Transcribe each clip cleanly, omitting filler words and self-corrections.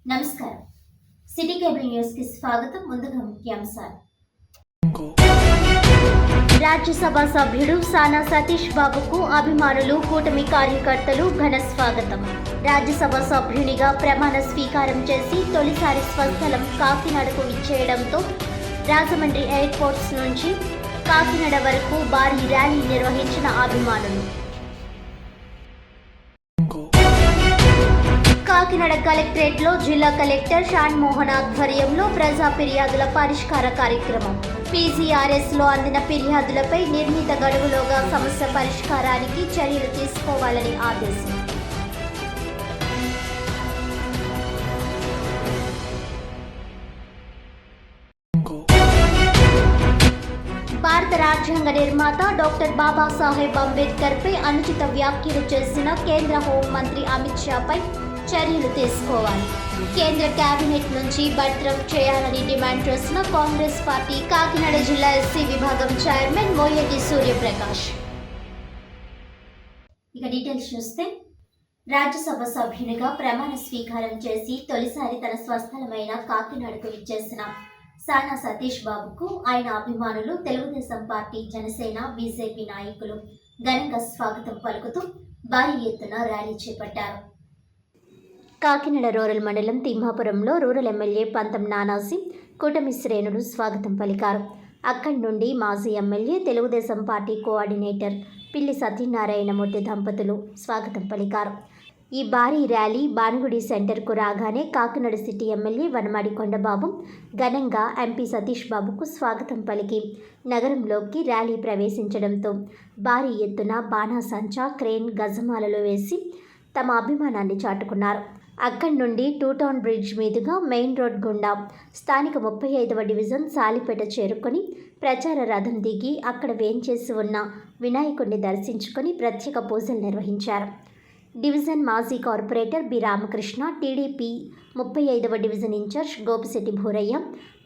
నమస్కారం. City cable news కి స్వాగతం. ముందుగా ముఖ్యాంశాలు. రాజ్యసభ సభ్యుడు సానా సతీష్ బాబుకు అభిమానులు, కూటమి కార్యకర్తలు ఘన స్వాగతం. రాజ్యసభ సభ్యునిగా ప్రమాణ స్వీకారం చేసి తొలిసారి స్వస్థలం కాకినాడకు ఇచ్చేయడంతో రాజమండ్రి ఎయిర్పోర్ట్స్ నుంచి కాకినాడ వరకు భారీ ర్యాలీ నిర్వహించిన అభిమానులు. కాకినాడ కలెక్టరేట్లో జిల్లా కలెక్టర్ షాన్ మోహన్ ఆధ్వర్యంలో ప్రజా ఫిర్యాదుల పరిష్కార కార్యక్రమం. పీజీఆర్ఎస్లో అందిన ఫిర్యాదులపై నిర్ణీత గడువులోగా సమస్య పరిష్కారానికి చర్యలు తీసుకోవాలని ఆదేశం. భారత రాజ్యాంగ నిర్మాత డాక్టర్ బాబాసాహెబ్ అంబేద్కర్ పై అనుచిత వ్యాఖ్యలు చేసిన కేంద్ర హోంమంత్రి అమిత్ షాపై చర్యలు తీసుకోవాలి. కేంద్ర కేబినెట్ నుంచి బర్తరఫ్ చేయాలని డిమాండ్ చేసిన కాంగ్రెస్ పార్టీ కాకినాడ జిల్లా ఎస్సీ విభాగం చైర్మన్ మోయటి సూర్యప్రకాష్. ఇక డీటెయిల్స్ చూస్తే, రాజ్యసభ సభ్యునిగా ప్రమాణ స్వీకారం చేసి తొలిసారి తన స్వస్థలమైన కాకినాడకు విచ్చేసిన సానా సతీష్ బాబుకు ఆయన అభిమానులు, తెలుగుదేశం పార్టీ, జనసేన, బీజేపీ నాయకులు ఘనంగా స్వాగతం పలుకుతూ భారీ ఎత్తున ర్యాలీ చేపట్టారు. కాకినాడ రూరల్ మండలం తిమ్మాపురంలో రూరల్ ఎమ్మెల్యే పంతం నానాజీ, కూటమి శ్రేణులు స్వాగతం పలికారు. అక్కడి నుండి మాజీ ఎమ్మెల్యే, తెలుగుదేశం పార్టీ కోఆర్డినేటర్ పిల్లి సత్యనారాయణమూర్తి దంపతులు స్వాగతం పలికారు. ఈ భారీ ర్యాలీ భానుగుడి సెంటర్కు రాగానే కాకినాడ సిటీ ఎమ్మెల్యే వనమాడి కొండబాబు ఘనంగా ఎంపీ సతీష్ బాబుకు స్వాగతం పలికి నగరంలోకి ర్యాలీ ప్రవేశించడంతో భారీ ఎత్తున బాణాసంచా, క్రేన్, గజమాలలో వేసి తమ అభిమానాన్ని చాటుకున్నారు. అక్కడి నుండి టూ టౌన్ బ్రిడ్జ్ మీదుగా మెయిన్ రోడ్ గుండా స్థానిక 35వ డివిజన్ సాలిపేట చేరుకొని ప్రచార రథం దిగి అక్కడ వేంచేసి ఉన్న వినాయకుడిని దర్శించుకొని ప్రత్యేక పూజలు నిర్వహించారు. డివిజన్ మాజీ corporator B Ramakrishna, TDP 35వ division incharge Gopisetty భూరయ్య,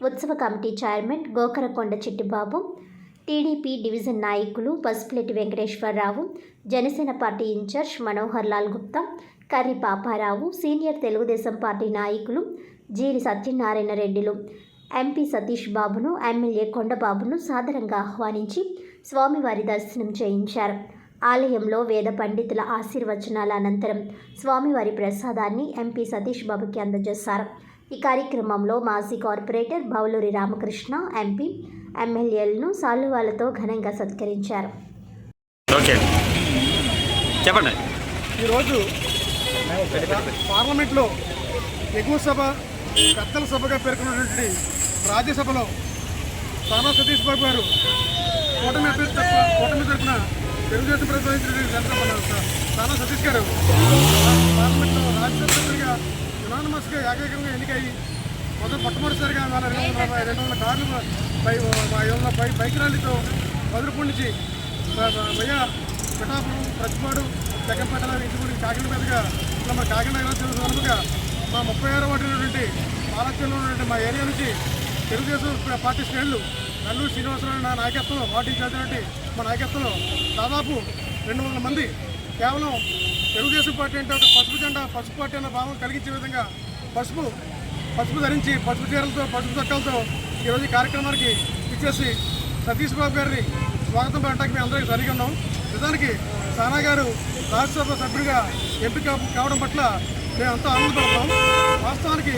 ఉత్సవ committee chairman Gokarakonda Chittibabu, TDP division నాయకులు Pasupuletti Venkateswararao, Janasena party incharge Manohar Lal Gupta, Karri Paparao, senior Telugu Desam party నాయకులు జీరి సత్యనారాయణ రెడ్డిలు ఎంపీ సతీష్ బాబును, ఎమ్మెల్యే కొండబాబును సాదరంగా ఆహ్వానించి స్వామివారి దర్శనం చేయించారు. ఆలయంలో వేద పండితుల ఆశీర్వచనాల అనంతరం స్వామివారి ప్రసాదాన్ని ఎంపీ సతీష్ బాబుకి అందజేశారు. ఈ కార్యక్రమంలో మాజీ కార్పొరేటర్ బౌలూరి రామకృష్ణ, ఎంపీ, ఎమ్మెల్యేలను సాలువాలతో ఘనంగా సత్కరించారు. ఈరోజు పార్లమెంట్లో ఎగువ సభ, పెద్దల సభగా పేర్కొన్నటువంటి రాజ్యసభలో సానా సతీష్ బాబు గారు కూటమి తరఫున తెలుగుదేశం ప్రతినిధించినటువంటి సానా సతీష్ గారు పార్లమెంట్లో రాజ్యసభ సభ్యుడిగా యునానిమస్గా ఏకైకంగా ఎన్నికయ్యి మొట్టమొదటిసారిగా మన 200 కార్లు బైక్ ర్యాలీతో వదులుపూడి నుంచి పిఠాపురం, ప్రతిపాడు, జగన్పేట, ఇంటి కాకినాడ మీదుగా ఇలా మన కాకినాడ తెలుగుగా మా 36వ వార్డు ఉన్నటువంటి పాలకుల్లో ఉన్నటువంటి మా ఏరియా నుంచి తెలుగుదేశం పార్టీ శ్రేణులు నల్లూరు శ్రీనివాసరావు నా నాయకత్వంలో, పార్టీ చేసినటువంటి మా నాయకత్వంలో దాదాపు 200 మంది కేవలం తెలుగుదేశం పార్టీ అంటే ఒక పసుపు జెండా, పసుపు పార్టీ అన్న భావం కలిగించే విధంగా పసుపు ధరించి, పసుపు చీరలతో, పసుపు చొక్కాలతో ఈరోజు ఈ కార్యక్రమానికి ఇచ్చేసి సతీష్ బాబు గారిని స్వాగతం పడటానికి మేము అందరికీ సరిగా ఉన్నాం. నిజానికి సానా గారు రాజ్యసభ సభ్యుడిగా ఎంపిక కావడం పట్ల మేము అంతా ఆనందపడతాం. వాస్తవానికి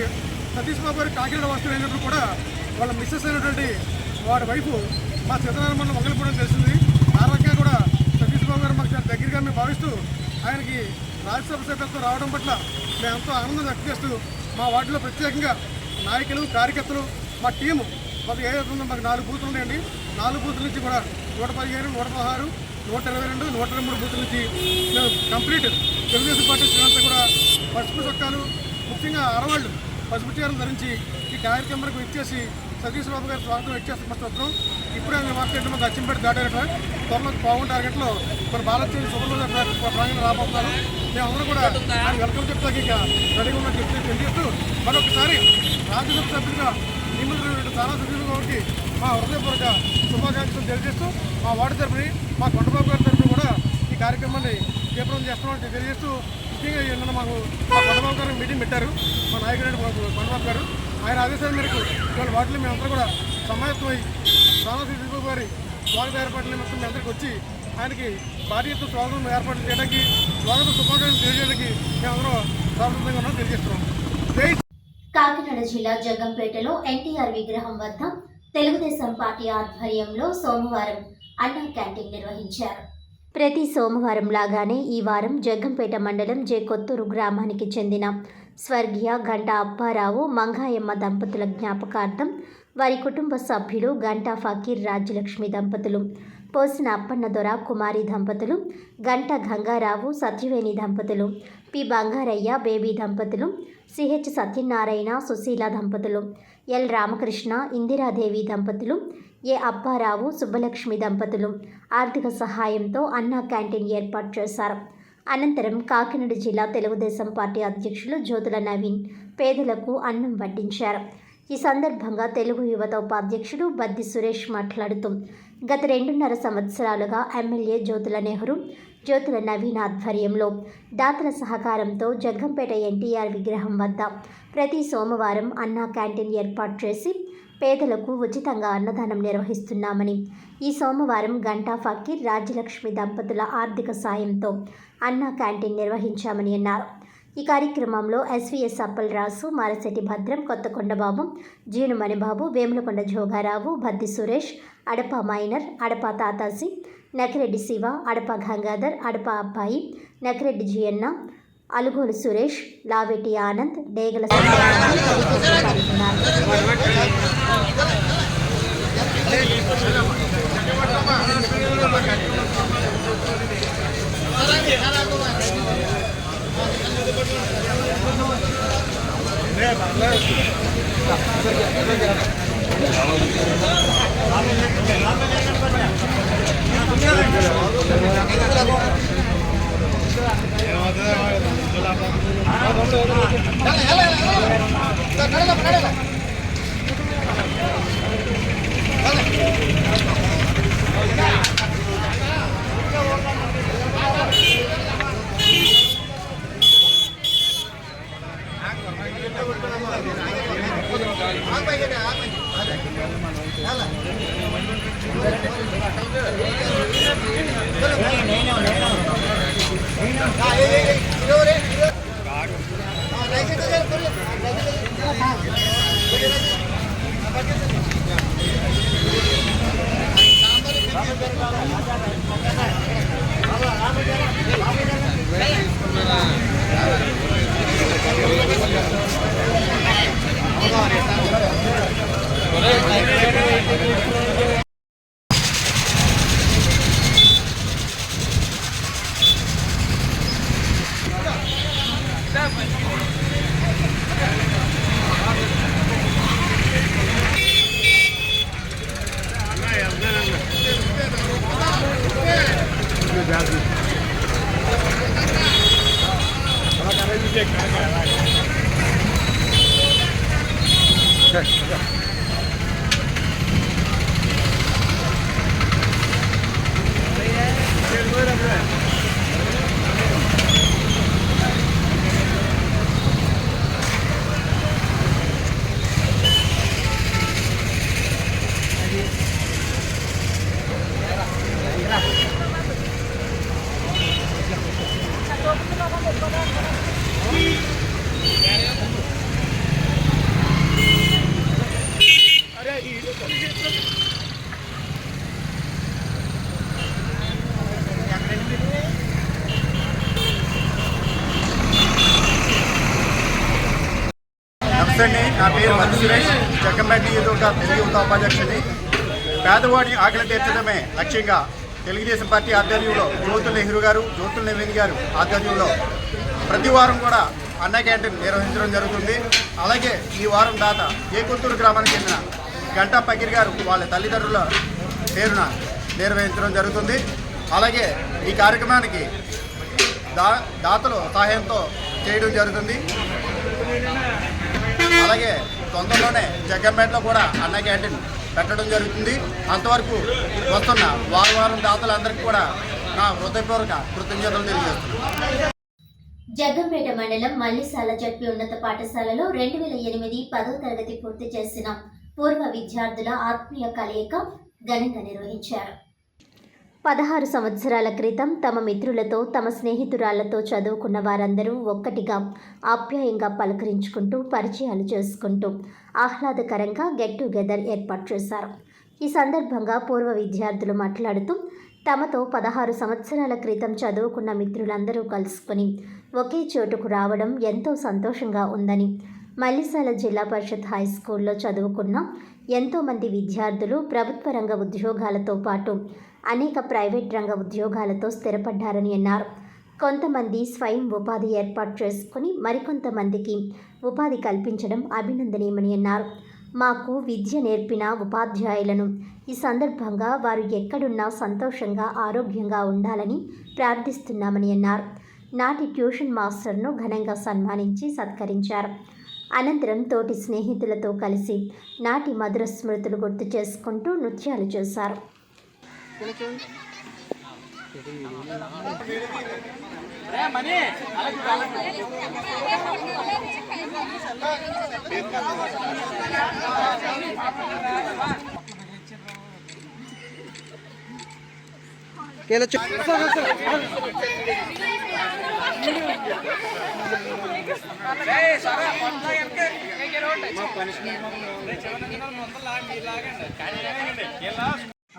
సతీష్ బాబు గారు కాకినాడ వాస్తవం అయినప్పుడు కూడా వాళ్ళ మిస్సెస్ అయినటువంటి వాడి వైపు మా సీతారామ మండలం వంగలపూడడం తెలిసింది. ఆ రకంగా కూడా సతీష్ బాబు గారు మాకు చాలా దగ్గరగా మేము భావిస్తూ ఆయనకి రాజ్యసభ సభ్యత్వం రావడం పట్ల మేము ఎంతో ఆనందం వ్యక్తం చేస్తూ మా వార్డులో ప్రత్యేకంగా నాయకులు, కార్యకర్తలు, మా టీము మాకు ఏదైతుందో మాకు 4 బూతులు ఉన్నాయండి. 4 బూతుల నుంచి కూడా 115, 116, 122, 123 బూతుల నుంచి మేము కంప్లీట్ తెలుగుదేశం పార్టీ శ్రేణులంతా కూడా పసుపు చొక్కాలు, ముఖ్యంగా ఆడవాళ్ళు పసుపు చీరలు ధరించి ఈ కార్యక్రమానికి ఇచ్చేసి సతీష్ బాబు గారు స్వాగతం ఇచ్చేస్తాం. ఇప్పుడే వార్త మాకు అచ్చంపేట దాటారట. త్వరలో పావుగంట అరగంటలో మన బాలచేరి సుబ్రహ్మణ్య ప్రాంగణం రాబోతున్నారు. మేమందరూ కూడా వెల్కమ్ చెప్తాకి ఇక రెడీగా ఉన్నట్టు తెలియజేస్తూ మరొకసారి రాజ్యసభ సభ్యులుగా నియమితులైనటువంటి సానా సతీష్ బాబుకి మా హృదయపూర్వక శుభాకాంక్షలు తెలియజేస్తూ మా వార్డు తరపుని, మా కొండబాబు గారి తరపున కూడా ఈ కార్యక్రమాన్ని జయప్రదం చేస్తామని తెలియజేస్తూ ముఖ్యంగా నిన్న మాకు మా కొండబాబు గారు మీటింగ్ పెట్టారు. మా నాయకుడు కొండబాబు గారు ఆయన ఆదేశాల మేరకు ఇవాళ వాటిలో మేమంతా కూడా సమాయత్తమై సానా గారి స్వాగత ఏర్పాట్ల నిమిత్తం మీ అందరికి వచ్చి ఆయనకి భారీ ఎత్తున స్వాగతం ఏర్పాట్లు చేయడానికి స్వాగత శుభాకాంక్షలు తెలియజేయడానికి మేమందరం స్వాగతంగా ఉన్నాం తెలియజేస్తున్నాం. కాకినాడ జిల్లా జగ్గంపేటలో ఎన్టీఆర్ విగ్రహం వద్ద తెలుగుదేశం పార్టీ ఆధ్వర్యంలో సోమవారం అన్నా క్యాంటీన్ నిర్వహించారు. ప్రతి సోమవారం లాగానే ఈ వారం జగ్గంపేట మండలం జె కొత్తూరు గ్రామానికి చెందిన స్వర్గీయ గంటా అప్పారావు మంగాయమ్మ దంపతుల జ్ఞాపకార్థం వారి కుటుంబ సభ్యులు గంటా ఫకీర్ రాజ్యలక్ష్మి దంపతులు, పోసిన అప్పన్నదొర కుమారి దంపతులు, గంట గంగారావు సత్యవేణి దంపతులు, పి బంగారయ్య బేబీ దంపతులు, సిహెచ్ సత్యనారాయణ సుశీల దంపతులు, ఎల్ రామకృష్ణ ఇందిరాదేవి దంపతులు, ఏ అప్పారావు సుబ్బలక్ష్మి దంపతులు ఆర్థిక సహాయంతో అన్నా క్యాంటీన్ ఏర్పాటు చేశారు. అనంతరం కాకినాడ జిల్లా తెలుగుదేశం పార్టీ అధ్యక్షులు జ్యోతుల నవీన్ పేదలకు అన్నం వడ్డించారు. ఈ సందర్భంగా తెలుగు యువత ఉపాధ్యక్షుడు బద్ది సురేష్ మాట్లాడుతూ గత 2.5 సంవత్సరాలుగా ఎమ్మెల్యే జ్యోతుల నెహ్రూ, జ్యోతుల నవీన్ ఆధ్వర్యంలో దాతల సహకారంతో జగ్గంపేట ఎన్టీఆర్ విగ్రహం వద్ద ప్రతి సోమవారం అన్నా క్యాంటీన్ ఏర్పాటు చేసి పేదలకు ఉచితంగా అన్నదానం నిర్వహిస్తున్నామని, ఈ సోమవారం గంటా ఫకీర్ రాజ్యలక్ష్మి దంపతుల ఆర్థిక సాయంతో అన్నా క్యాంటీన్ నిర్వహించామని అన్నారు. ఈ కార్యక్రమంలో ఎస్వీఎస్ అప్పలరాసు, మారశెట్టి భద్రం, కొత్తకొండబాబు, జీనుమణిబాబు, వేములకొండ జోగారావు, బద్ది సురేష్, అడప మైనర్, అడప తాతాసి, నకిరెడ్డి శివ, అడప గంగాధర్, అడప అబ్బాయి, నకిరెడ్డి జియన్న, అలుగోలు సురేష్, లావెటి ఆనంద్, డేగల నా పేరు బద్ది సురేష్, జగ్గంపేట నియోజకవర్గ తెలుగు యువత ఉపాధ్యక్షుడిని. పేదవాడి ఆకలి తీర్చడమే లక్ష్యంగా తెలుగుదేశం పార్టీ ఆధ్వర్యంలో జ్యోతుల నెహ్రూ గారు, జ్యోతుల నవీన్ గారు ఆధ్వర్యంలో ప్రతి వారం కూడా అన్నా క్యాంటీన్ నిర్వహించడం జరుగుతుంది. అలాగే ఈ వారం దాత ఏ కొత్తూరు గ్రామానికి చెందిన గంటా ఫకీర్ గారు వాళ్ళ తల్లిదండ్రుల పేరున నిర్వహించడం జరుగుతుంది. అలాగే ఈ కార్యక్రమానికి దాతలు సహాయంతో చేయడం జరుగుతుంది. అలాగే తొందరలోనే జగ్గంపేటలో కూడా అన్నా క్యాంటీన్ పెట్టడం జరుగుతుంది. అంతవరకు వస్తున్న వారం దాతలందరికీ కూడా నా హృదయపూర్వక కృతజ్ఞతలు తెలియజేస్తున్నాను. జగ్గంపేట మండలం మల్లిసాల జడ్పీ ఉన్నత పాఠశాలలో 2008 10వ తరగతి పూర్తి చేసిన పూర్వ విద్యార్థుల ఆత్మీయ కలయిక ఘనంగా నిర్వహించారు. 16 సంవత్సరాల క్రితం తమ మిత్రులతో, తమ స్నేహితురాళ్లతో చదువుకున్న వారందరూ ఒక్కటిగా ఆప్యాయంగా పలకరించుకుంటూ, పరిచయాలు చేసుకుంటూ ఆహ్లాదకరంగా గెట్ టుగెదర్ ఏర్పాటు చేశారు. ఈ సందర్భంగా పూర్వ విద్యార్థులు మాట్లాడుతూ, తమతో 16 సంవత్సరాల క్రితం చదువుకున్న మిత్రులందరూ కలుసుకుని ఒకే చోటుకు రావడం ఎంతో సంతోషంగా ఉందని, మల్లిసాల జిల్లా పరిషత్ హై స్కూల్లో చదువుకున్న ఎంతోమంది విద్యార్థులు ప్రభుత్వ రంగ ఉద్యోగాలతో పాటు అనేక ప్రైవేట్ రంగ ఉద్యోగాలతో స్థిరపడ్డారని అన్నారు. కొంతమంది స్వయం ఉపాధి ఏర్పాటు చేసుకుని మరికొంతమందికి ఉపాధి కల్పించడం అభినందనీయమని అన్నారు. మాకు విద్య నేర్పిన ఉపాధ్యాయులను ఈ సందర్భంగా వారు ఎక్కడున్నా సంతోషంగా, ఆరోగ్యంగా ఉండాలని ప్రార్థిస్తున్నామని అన్నారు. నాటి ట్యూషన్ మాస్టర్ను ఘనంగా సన్మానించి సత్కరించారు. అనంతరం తోటి స్నేహితులతో కలిసి నాటి మధుర స్మృతులు గుర్తు చేసుకుంటూ నృత్యాలు చేశారు.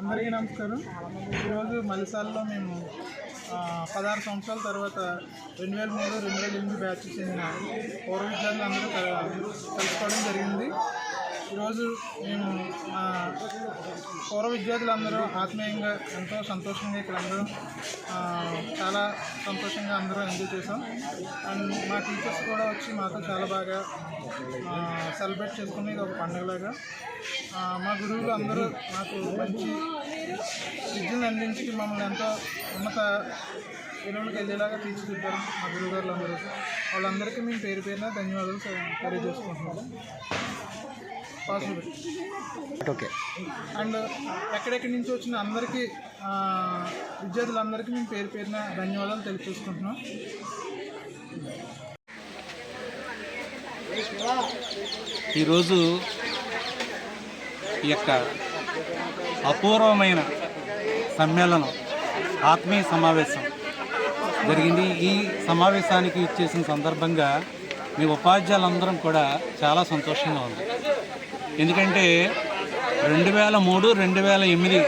అందరికీ నమస్కారం. ఈరోజు మల్లిసాలలో మేము 16 సంవత్సరాల తర్వాత 2003-2008 బ్యాచ్ చెందిన పూర్వ విద్యార్థులు అందరూ కలుసుకోవడం జరిగింది. ఈరోజు మేము మా పూర్వ విద్యార్థులందరూ ఆత్మీయంగా ఎంతో సంతోషంగా ఇక్కడ అందరూ చాలా సంతోషంగా అందరూ ఎంజాయ్ చేసాం. అండ్ మా టీచర్స్ కూడా వచ్చి మాతో చాలా బాగా సెలబ్రేట్ చేసుకుని ఇది ఒక పండుగలాగా. మా గురువులు అందరూ మాకు మంచి విద్యను అందించి మమ్మల్ని ఎంతో ఉన్నత విలువలకు వెళ్ళేలాగా తీర్చిదిద్దారు మా గురువుగారులు అందరూ. వాళ్ళందరికీ మేము పేరు పేరున ధన్యవాదాలు తెలియజేసుకుంటున్నాము. ఓకే. అండ్ ఎక్కడెక్కడి నుంచి వచ్చిన అందరికీ విద్యార్థులందరికీ మేము పేరు పేరున ధన్యవాదాలు తెలియజేసుకుంటున్నాం. ఈరోజు ఈ యొక్క అపూర్వమైన సమ్మేళనం, ఆత్మీయ సమావేశం జరిగింది. ఈ సమావేశానికి ఇచ్చేసిన సందర్భంగా మీ ఉపాధ్యాయులందరం కూడా చాలా సంతోషంగా ఉంది. ఎందుకంటే 2003-2008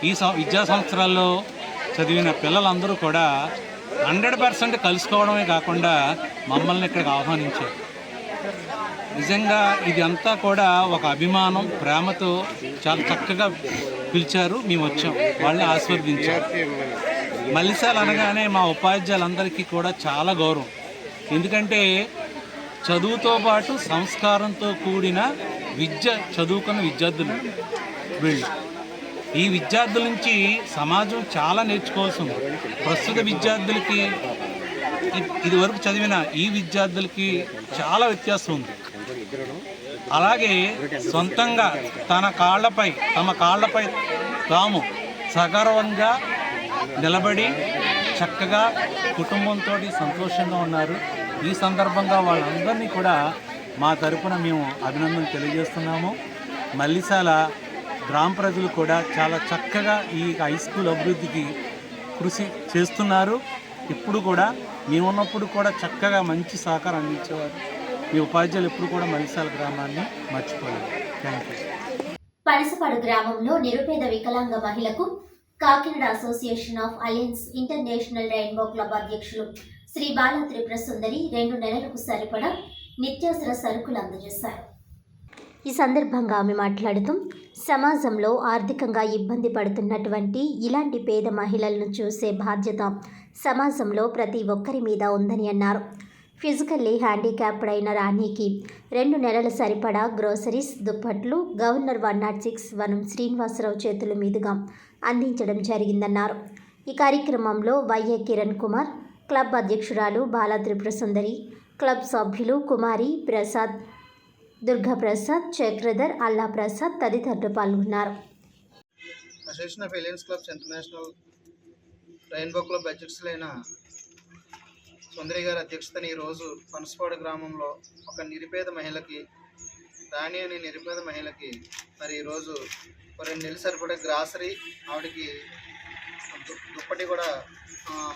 ఈ విద్యా సంవత్సరాల్లో చదివిన పిల్లలందరూ కూడా 100% కలుసుకోవడమే కాకుండా మమ్మల్ని ఇక్కడికి ఆహ్వానించారు. నిజంగా ఇది అంతా కూడా ఒక అభిమానం, ప్రేమతో చాలా చక్కగా పిలిచారు. మేము వచ్చాం, వాళ్ళని ఆశీర్వదించారు. మల్లిసాల అనగానే మా ఉపాధ్యాయులందరికీ కూడా చాలా గౌరవం. ఎందుకంటే చదువుతో పాటు సంస్కారంతో కూడిన విద్య చదువుకున్న విద్యార్థులు వీళ్ళు. ఈ విద్యార్థుల నుంచి సమాజం చాలా నేర్చుకోవాల్సి ఉంది. ప్రస్తుత విద్యార్థులకి ఇదివరకు చదివిన ఈ విద్యార్థులకి చాలా వ్యత్యాసం ఉంది. అలాగే సొంతంగా తమ కాళ్ళపై తాము సగర్వంగా నిలబడి చక్కగా కుటుంబంతో సంతోషంగా ఉన్నారు. ఈ సందర్భంగా వాళ్ళందరినీ కూడా మా తరపున మేము అభినందనలు తెలియజేస్తున్నాము. మల్లిసాల గ్రామ ప్రజలు కూడా చాలా చక్కగా ఈ హై స్కూల్ అభివృద్ధికి కృషి చేస్తున్నారు. ఇప్పుడు కూడా మేమున్నప్పుడు కూడా చక్కగా మంచి సహకారం అందించేవారు. మీ ఉపాధ్యాయులు ఎప్పుడు కూడా మల్లిసాల గ్రామాన్ని మర్చిపోలేదు. Thank you. పనసపాడు గ్రామంలో నిరుపేద వికలాంగ మహిళకు Kakinada association of alliance international rainbow club అధ్యక్షులు శ్రీ బాలా త్రిపుర సుందరి 2 నెలలకు సరిపడా నిత్యావసర సరుకులు అందజేశారు. ఈ సందర్భంగా ఆమె మాట్లాడుతూ, సమాజంలో ఆర్థికంగా ఇబ్బంది పడుతున్నటువంటి ఇలాంటి పేద మహిళలను చూసే బాధ్యత సమాజంలో ప్రతి ఒక్కరి మీద ఉందని అన్నారు. ఫిజికల్లీ హ్యాండిక్యాప్డ్ అయిన రాణికి 2 నెలల సరిపడా గ్రోసరీస్, దుప్పట్లు గవర్నర్ 106 వనం శ్రీనివాసరావు చేతుల మీదుగా అందించడం జరిగిందన్నారు. ఈ కార్యక్రమంలో వైఏ కిరణ్ కుమార్, క్లబ్ అధ్యక్షురాలు బాలా త్రిపుర సుందరి, క్లబ్ సభ్యులు కుమారి ప్రసాద్, దుర్గాప్రసాద్, చక్రధర్, అల్లా ప్రసాద్ తదితరులు పాల్గొన్నారు. Association of alliance clubs international rainbow club అధ్యక్షులైన సుందరి గారి అధ్యక్షతన ఈరోజు పనసపాడు గ్రామంలో ఒక నిరుపేద మహిళకి, రాణి అనే నిరుపేద మహిళకి మరి ఈరోజు 2 నెలలు సరిపడే గ్రాసరీ, ఆవిడకి దుప్పటి కూడా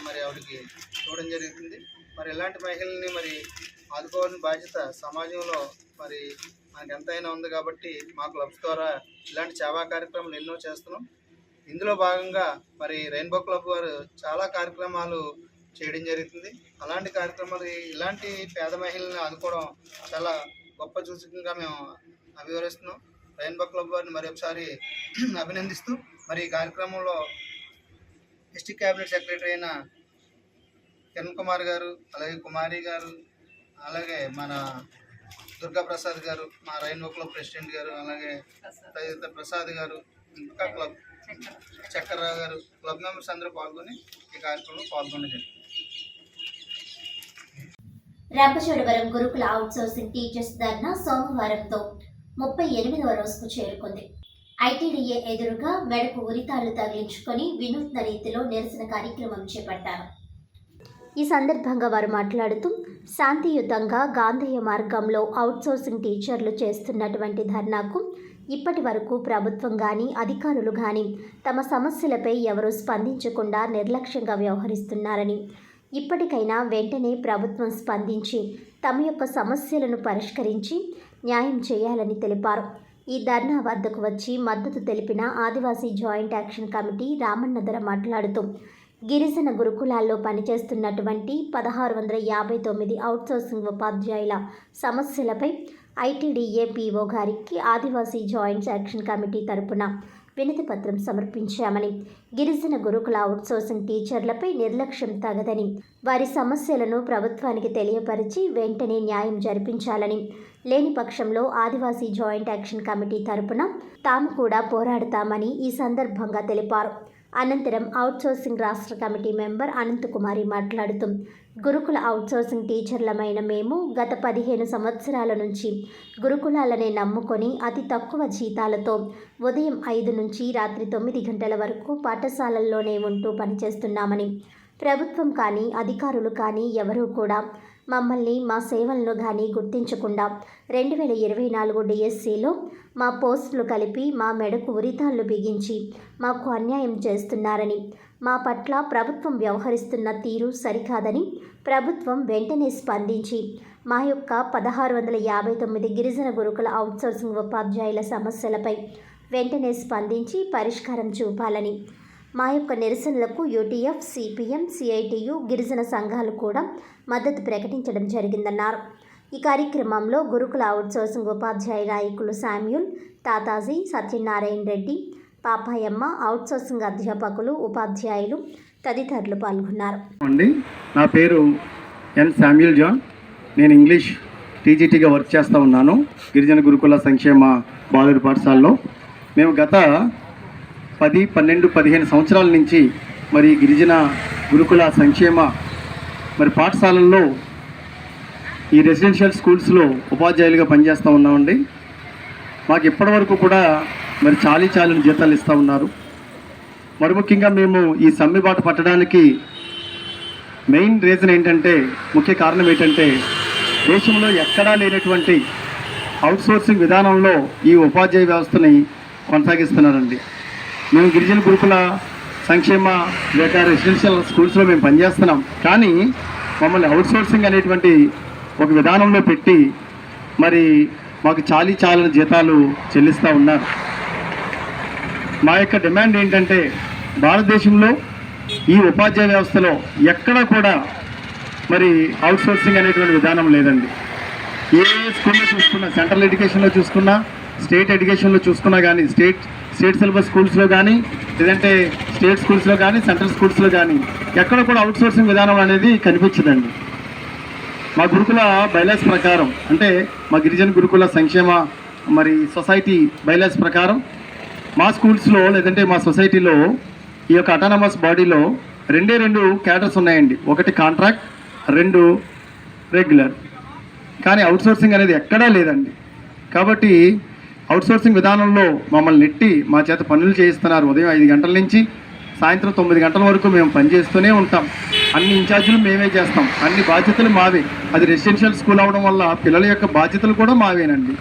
మరి ఆవిడకి చూడడం జరుగుతుంది. మరి ఇలాంటి మహిళల్ని మరి ఆదుకోవాలని బాధ్యత సమాజంలో మరి మనకు ఎంతైనా ఉంది కాబట్టి మా క్లబ్స్ ద్వారా ఇలాంటి సేవా కార్యక్రమాలు ఎన్నో చేస్తున్నాం. ఇందులో భాగంగా మరి రెయిన్బో క్లబ్ వారు చాలా కార్యక్రమాలు చేయడం జరుగుతుంది. అలాంటి కార్యక్రమాలు, ఇలాంటి పేద మహిళల్ని ఆదుకోవడం చాలా గొప్ప సూచకంగా మేము అభివర్ణిస్తున్నాం. రెయిన్బో క్లబ్ వారిని మరి ఒకసారి అభినందిస్తూ మరి ఈ కార్యక్రమంలో డిస్ట్రిక్ట్ క్యాబినెట్ సెక్రటరీ అయిన కిరణ్ కుమార్ గారు, అలాగే కుమారి గారు, అలాగే మన దుర్గా ప్రసాద్ గారు, మా రెయిన్బో క్లబ్ ప్రెసిడెంట్ గారు, అలాగే తదితర ప్రసాద్ గారు, ఇంకా క్లబ్ చక్కర్రావు గారు, క్లబ్ మెంబర్స్ అందరూ పాల్గొని ఈ కార్యక్రమంలో పాల్గొనడం. రంపచోడవరం గురుకుల అవుట్సోర్సింగ్ టీచర్స్ ధర్నా సోమవారంతో 38వ రోజుకు చేరుకుంది. ఐటీడీఏ ఎదురుగా మెడకు ఉరితాళ్లు తగిలించుకొని వినూత్న రీతిలో నిరసన కార్యక్రమం చేపట్టారు. ఈ సందర్భంగా వారు మాట్లాడుతూ శాంతియుతంగా గాంధేయ మార్గంలో అవుట్సోర్సింగ్ టీచర్లు చేస్తున్నటువంటి ధర్నాకు ఇప్పటి వరకు ప్రభుత్వం కానీ అధికారులు కానీ తమ సమస్యలపై ఎవరూ స్పందించకుండా నిర్లక్ష్యంగా వ్యవహరిస్తున్నారని, ఇప్పటికైనా వెంటనే ప్రభుత్వం స్పందించి తమ యొక్క సమస్యలను పరిష్కరించి న్యాయం చేయాలని తెలిపారు. ఈ ధర్నా వద్దకు వచ్చి మద్దతు తెలిపిన ఆదివాసీ జాయింట్ యాక్షన్ కమిటీ రామన్నదర మాట్లాడుతూ గిరిజన గురుకులాల్లో పనిచేస్తున్నటువంటి 1659 అవుట్సోర్సింగ్ ఉపాధ్యాయుల సమస్యలపై ఐటీడీఏ పీఓ గారికి ఆదివాసీ జాయింట్ యాక్షన్ కమిటీ తరపున వినతి పత్రం సమర్పించామని, గిరిజన గురుకుల అవుట్సోర్సింగ్ టీచర్లపై నిర్లక్ష్యం తగదని, వారి సమస్యలను ప్రభుత్వానికి తెలియపరిచి వెంటనే న్యాయం జరిపించాలని, లేని పక్షంలో ఆదివాసీ జాయింట్ యాక్షన్ కమిటీ తరపున తాము కూడా పోరాడతామని ఈ సందర్భంగా తెలిపారు. అనంతరం అవుట్సోర్సింగ్ రాష్ట్ర కమిటీ మెంబర్ అనంతకుమారి మాట్లాడుతూ గురుకుల అవుట్సోర్సింగ్ టీచర్లమైన మేము గత 15 సంవత్సరాల నుంచి గురుకులాలనే నమ్ముకొని అతి తక్కువ జీతాలతో ఉదయం 5 నుంచి రాత్రి 9 గంటల వరకు పాఠశాలల్లోనే ఉంటూ పనిచేస్తున్నామని, ప్రభుత్వం కానీ అధికారులు కానీ ఎవరూ కూడా మమ్మల్ని మా సేవలను కానీ గుర్తించకుండా 2024 డిఎస్సిలో మా పోస్టులు కలిపి మా మెడకు ఉరితాళ్లు బిగించి మాకు అన్యాయం చేస్తున్నారని, మా పట్ల ప్రభుత్వం వ్యవహరిస్తున్న తీరు సరికాదని, ప్రభుత్వం వెంటనే స్పందించి మా యొక్క 1659 గిరిజన గురుకుల అవుట్సోర్సింగ్ ఉపాధ్యాయుల సమస్యలపై వెంటనే స్పందించి పరిష్కారం చూపాలని, మా యొక్క నిరసనలకు యూటీఎఫ్, సిపిఎం, సిఐటియు, గిరిజన సంఘాలు కూడా మద్దతు ప్రకటించడం జరిగిందన్నారు. ఈ కార్యక్రమంలో గురుకుల అవుట్సోర్సింగ్ ఉపాధ్యాయ నాయకులు శామ్యూల్, తాతాజీ, సత్యనారాయణ రెడ్డి, పాపాయమ్మ, అవుట్సోర్సింగ్ అధ్యాపకులు, ఉపాధ్యాయులు తదితరులు పాల్గొన్నారు. నా పేరు ఎన్ శామ్యూల్ జాన్. నేను ఇంగ్లీష్ టీజీటీగా వర్క్ చేస్తూ ఉన్నాను గిరిజన గురుకుల సంక్షేమ బాలుర పాఠశాలలో. మేము గత 10, 12, 15 సంవత్సరాల నుంచి మరి గిరిజన గురుకుల సంక్షేమ మరి పాఠశాలల్లో ఈ రెసిడెన్షియల్ స్కూల్స్లో ఉపాధ్యాయులుగా పనిచేస్తూ ఉన్నామండి. మాకు ఇప్పటివరకు కూడా మరి చాలీన జీతాలు ఇస్తూ ఉన్నారు. మరి ముఖ్యంగా మేము ఈ సమ్మె బాట పట్టడానికి మెయిన్ రీజన్ ఏంటంటే, ముఖ్య కారణం ఏంటంటే, దేశంలో ఎక్కడా లేనటువంటి అవుట్సోర్సింగ్ విధానంలో ఈ ఉపాధ్యాయ వ్యవస్థని కొనసాగిస్తున్నారండి. మేము గిరిజన గురుకుల సంక్షేమ లేక రెసిడెన్షియల్ స్కూల్స్లో మేము పనిచేస్తున్నాం, కానీ మమ్మల్ని అవుట్సోర్సింగ్ అనేటువంటి ఒక విధానంలో పెట్టి మరి మాకు చాలని జీతాలు చెల్లిస్తూ ఉన్నారు. మా యొక్క డిమాండ్ ఏంటంటే, భారతదేశంలో ఈ ఉపాధ్యాయ వ్యవస్థలో ఎక్కడా కూడా మరి అవుట్సోర్సింగ్ అనేటువంటి విధానం లేదండి. ఏ స్కూల్లో చూసుకున్నా, సెంట్రల్ ఎడ్యుకేషన్లో చూసుకున్నా, స్టేట్ ఎడ్యుకేషన్లో చూసుకున్నా కానీ, స్టేట్ సిలబస్ స్కూల్స్లో కానీ, లేదంటే స్టేట్ స్కూల్స్లో కానీ, సెంట్రల్ స్కూల్స్లో కానీ ఎక్కడ కూడా అవుట్సోర్సింగ్ విధానం అనేది కనిపించదండి. మా గురుకుల బైలాస్ ప్రకారం, అంటే మా గిరిజన గురుకుల సంక్షేమ మరి సొసైటీ బైలాస్ ప్రకారం మా స్కూల్స్లో లేదంటే మా సొసైటీలో ఈ యొక్క అటానమస్ బాడీలో 2 క్యాడర్స్ ఉన్నాయండి. ఒకటి కాంట్రాక్ట్, 2 రెగ్యులర్. కానీ అవుట్సోర్సింగ్ అనేది ఎక్కడా లేదండి. కాబట్టి అవుట్సోర్సింగ్ విధానంలో మమ్మల్ని నెట్టి మా చేత పనులు చేయిస్తున్నారు. ఉదయం 5 గంటల నుంచి సాయంత్రం 9 గంటల వరకు మేము పనిచేస్తూనే ఉంటాం. అన్ని ఇన్ఛార్జీలు మేమే చేస్తాం, అన్ని బాధ్యతలు మావే. అది రెసిడెన్షియల్ స్కూల్ అవడం వల్ల పిల్లల యొక్క బాధ్యతలు కూడా మావేనండి.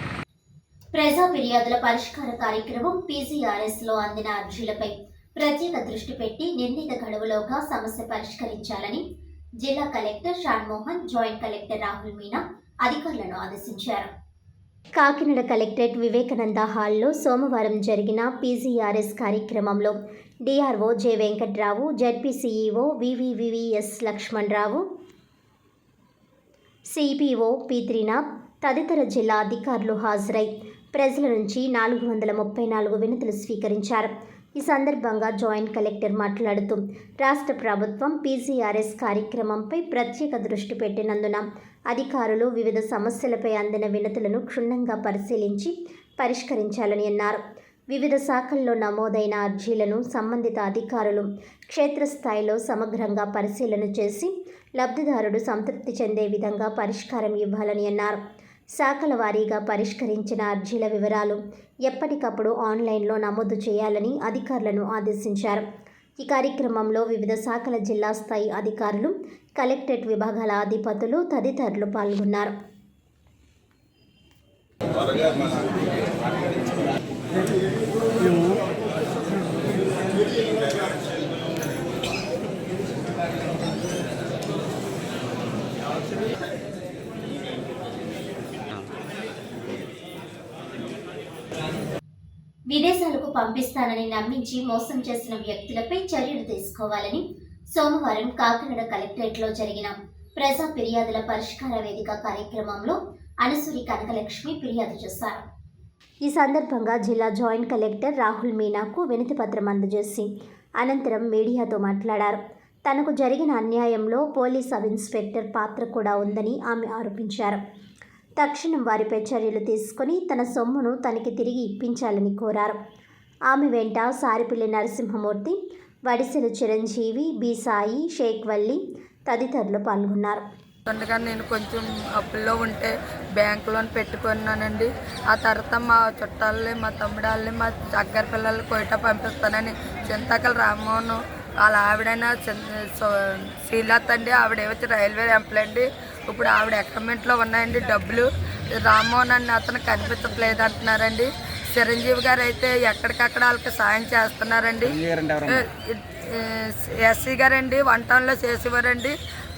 ప్రజా ఫిర్యాదుల పరిష్కార కార్యక్రమం PGRS లో అందిన అర్జీలపై ప్రత్యేక దృష్టి పెట్టి నిర్ణీత గడువులోగా సమస్య పరిష్కరించాలని జిల్లా collector Shan Mohan, joint collector Rahul Meena అధికారులను ఆదేశించారు. కాకినాడ కలెక్టరేట్ వివేకానంద హాల్లో సోమవారం జరిగిన PGRS కార్యక్రమంలో DRO J Venkatrao, ZPCEO VVVS Lakshmanarao, CPO P Trinath తదితర జిల్లా అధికారులు హాజరై ప్రజల నుంచి 434 వినతులు స్వీకరించారు. ఈ సందర్భంగా జాయింట్ కలెక్టర్ మాట్లాడుతూ రాష్ట్ర ప్రభుత్వం PGRS కార్యక్రమంపై ప్రత్యేక దృష్టి పెట్టినందున అధికారులు వివిధ సమస్యలపై అందిన వినతులను క్షుణ్ణంగా పరిశీలించి పరిష్కరించాలని అన్నారు. వివిధ శాఖల్లో నమోదైన అర్జీలను సంబంధిత అధికారులు క్షేత్రస్థాయిలో సమగ్రంగా పరిశీలన చేసి లబ్ధిదారుడు సంతృప్తి చెందే విధంగా పరిష్కారం ఇవ్వాలని అన్నారు. శాఖల వారీగా పరిష్కరించిన అర్జీల వివరాలు ఎప్పటికప్పుడు ఆన్లైన్లో నమోదు చేయాలని అధికారులను ఆదేశించారు. ఈ కార్యక్రమంలో వివిధ శాఖల జిల్లా స్థాయి అధికారులు, కలెక్టరేట్ విభాగాల అధిపతులు తదితరులు పాల్గొన్నారు. విదేశాలకు పంపిస్తానని నమ్మించి మోసం చేసిన వ్యక్తులపై చర్యలు తీసుకోవాలని సోమవారం కాకినాడ కలెక్టరేట్లో జరిగిన ప్రజా ఫిర్యాదుల పరిష్కార వేదిక కార్యక్రమంలో అనసూరి కనకలక్ష్మి ఫిర్యాదు చేశారు. ఈ సందర్భంగా జిల్లా జాయింట్ కలెక్టర్ రాహుల్ మీనాకు వినతి పత్రం అందజేసి అనంతరం మీడియాతో మాట్లాడారు. తనకు జరిగిన అన్యాయంలో పోలీస్ సబ్ ఇన్స్పెక్టర్ పాత్ర కూడా ఉందని ఆమె ఆరోపించారు. తక్షణం వారిపై చర్యలు తీసుకుని తన సొమ్మును తనకి తిరిగి ఇప్పించాలని కోరారు. ఆమె వెంట సారిపిల్లి నరసింహమూర్తి, వడిసెల చిరంజీవి, బి సాయి, షేక్ వల్లి తదితరులు పాల్గొన్నారు. నేను కొంచెం అప్పుల్లో ఉంటే బ్యాంక్ లోన్ పెట్టుకున్నానండి. ఆ తర్వాత మా చుట్టాలని, మా తమ్ముడాలని, మా దగ్గర పిల్లలు కోయట పంపిస్తానని చింతకల రామ్మోహన్ వాళ్ళ ఆవిడైనా శ్రీలత అండి, ఆవిడ వచ్చి రైల్వే ఎంప్లాయ్ అండి. ఇప్పుడు ఆవిడ అకౌంట్లో ఉన్నాయండి డబ్బులు. రామ్మోహన్ అని అతను కనిపించట్లేదు అంటున్నారండి. చిరంజీవి గారు అయితే ఎక్కడికక్కడ వాళ్ళకి సాయం చేస్తున్నారండి. ఎస్సీ గారండి వంటంలో చేసేవారండి.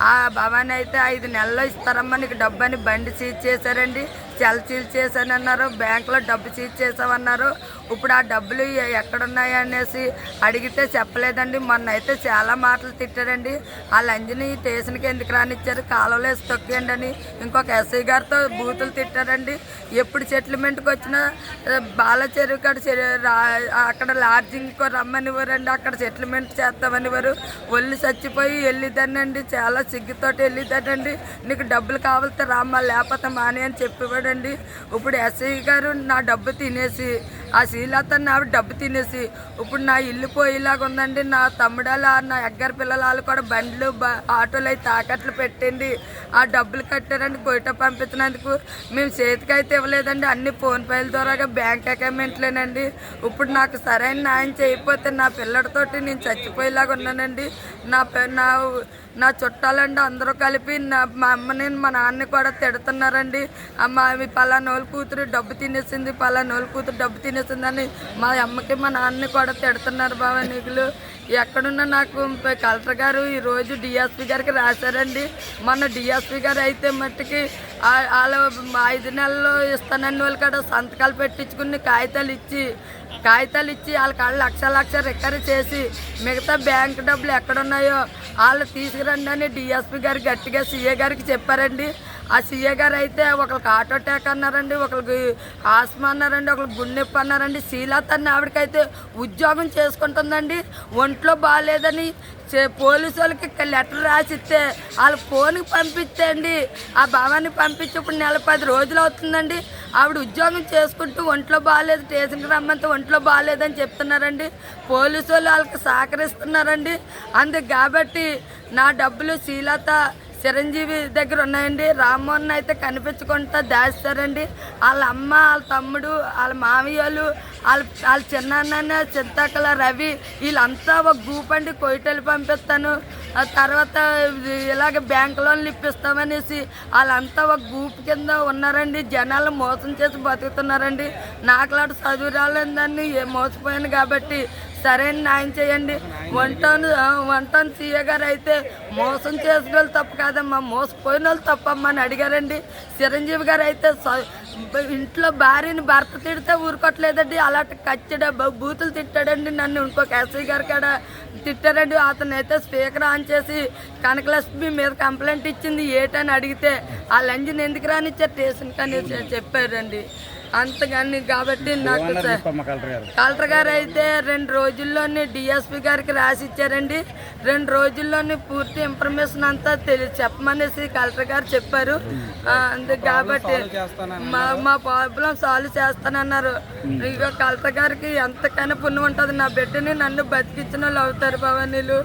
ఆ భవానీ అయితే 5 నెలల్లో ఇస్తారమ్మా నీకు డబ్బు అని బండి సీజ్ చేశారండి. సెల్ సీజ్ చేశానన్నారు, బ్యాంకులో డబ్బు సీజ్ చేసామన్నారు. ఇప్పుడు ఆ డబ్బులు ఎక్కడున్నాయి అనేసి అడిగితే చెప్పలేదండి. మొన్న అయితే చాలా మాటలు తిట్టారండి. ఆ లంజని స్టేషన్కి ఎందుకు రానిచ్చారు, కాలువలో వేసి తొక్కేయండి అని ఇంకొక ఎస్ఐ గారితో బూతులు తిట్టారండి. ఎప్పుడు సెటిల్మెంట్కి వచ్చినా బాలచెరువు కాడ అక్కడ లాడ్జింగ్కి రమ్మనివ్వరండి, అక్కడ సెటిల్మెంట్ చేస్తామనివ్వరు. ఒళ్ళు చచ్చిపోయి వెళ్ళిద్దానండి, చాలా సిగ్గుతోటి వెళ్ళిద్దానండి. నీకు డబ్బులు కావాలితే రామ్మా లేకపోతే మాని అని చెప్పేవాడండి. ఇప్పుడు ఎస్ఐ గారు నా డబ్బు తినేసి, ఆ శ్రీలత ఆవిడ డబ్బు తినేసి ఇప్పుడు నా ఇల్లు పోయేలాగా ఉందండి. నా తమ్ముడాలు, నా ఎగ్గర పిల్లలు కూడా బండ్లు ఆటోలు అయితే తాకట్లు పెట్టండి. ఆ డబ్బులు కట్టారండి కోయట పంపించినందుకు. మేము చేతికైతే ఇవ్వలేదండి, అన్ని ఫోన్పేల ద్వారాగా బ్యాంక్ అకౌంట్లేనండి. ఇప్పుడు నాకు సరైన న్యాయం చేయకపోతే నా పిల్లడితోటి నేను చచ్చిపోయేలాగా ఉన్నానండి. నా చుట్టాలండి అందరూ కలిపి మా అమ్మని మా నాన్నని కూడా తిడుతున్నారండి. అమ్మ అవి పలానోళ్ళ కూతురు డబ్బు తినేసింది, పలానోళ్ళ కూతురు డబ్బు తినేసిందని మా అమ్మకి మా నాన్నని కూడా తిడుతున్నారు. బాబా నీకులు ఎక్కడున్నా నాకు కలెక్టర్ గారు ఈరోజు డిఎస్పీ గారికి రాశారండి. మొన్న డిఎస్పీ గారు అయితే మట్టికి వాళ్ళు 5 నెలల్లో ఇస్తానని వాళ్ళు కూడా సంతకాలు పెట్టించుకుని కాగితాలు ఇచ్చి వాళ్ళ కాళ్ళు లక్ష రికవరీ చేసి మిగతా బ్యాంక్ డబ్బులు ఎక్కడున్నాయో వాళ్ళు తీసుకురండి అని డిఎస్పీ గారు గట్టిగా సీఏ గారికి చెప్పారండి. ఆ సీఏ గారు అయితే ఒకరికి ఆటో అటాక్ అన్నారండి, ఒకరికి ఆస్మా అన్నారండి, ఒకరికి గుండె నొప్పి అన్నారండి. శ్రీలత అన్న ఆవిడకైతే ఉద్యోగం చేసుకుంటుందండి. ఒంట్లో బాగాలేదని పోలీసు వాళ్ళకి లెటర్ రాసిస్తే వాళ్ళ ఫోన్కి పంపిస్తే అండి, ఆ భవాన్ని పంపించి ఇప్పుడు 10 రోజులు అవుతుందండి. ఆవిడ ఉద్యోగం చేసుకుంటూ ఒంట్లో బాగాలేదు, స్టేషన్కి రమ్మంటే ఒంట్లో బాగాలేదని చెప్తున్నారండి. పోలీసు వాళ్ళు వాళ్ళకి సహకరిస్తున్నారండి. అందుకు కాబట్టి నా డబ్బులు శ్రీలత చిరంజీవి దగ్గర ఉన్నాయండి. రామ్మోహన్ అయితే కనిపించకుండా దాస్తారండి. వాళ్ళ అమ్మ, వాళ్ళ తమ్ముడు, వాళ్ళ మామయ్యలు, వాళ్ళ చిన్నాన్న, చింతకల రవి వీళ్ళంతా ఒక గ్రూప్ అండి. కొయిటలు పంపిస్తాను, ఆ తర్వాత ఇలాగ బ్యాంక్ లోన్లు ఇప్పిస్తామనేసి వాళ్ళంతా ఒక గ్రూప్ కింద ఉన్నారండి. జనాలు మోసం చేసి బతుకుతున్నారండి. నాకులాంటి చదువు రాలేదని మోసపోయాను కాబట్టి సరైన న్యాయం చేయండి. వన్ టౌన్ సీఏ గారు అయితే మోసం చేసిన వాళ్ళు తప్పు కాదమ్మా, మోసపోయిన వాళ్ళు తప్పమ్మా అని అడిగారండి. చిరంజీవి గారు అయితే ఇంట్లో భార్యని భర్త తిడితే ఊరుకోవట్లేదండి. అలాంటి కచ్చడ బూతులు తిట్టాడండి. నన్ను ఇంకొక ఎస్ఐ గారి కాడ తిట్టారండి. అతను అయితే స్పీకర్ ఆన్ చేసి కనకలక్ష్మి మీద కంప్లైంట్ ఇచ్చింది ఏటని అడిగితే ఆ లంజన్ ఎందుకు రానిచ్చారు స్టేషన్ కానీ చెప్పారండి. అంతగాని కాబట్టి నాకు కలెక్టర్ గారు అయితే 2 రోజుల్లోనే డిఎస్పీ గారికి రాసి ఇచ్చారండి. 2 రోజుల్లోనే పూర్తి ఇన్ఫర్మేషన్ అంతా చెప్పమనేసి కలెక్టర్ గారు చెప్పారు. కాబట్టి మా ప్రాబ్లం సాల్వ్ చేస్తానన్నారు. ఇక కలెక్టర్ గారికి ఎంతకైనా పుణ్యం ఉంటుంది. నా బిడ్డని నన్ను బతికించిన వాళ్ళు అవుతారు భవానీలు.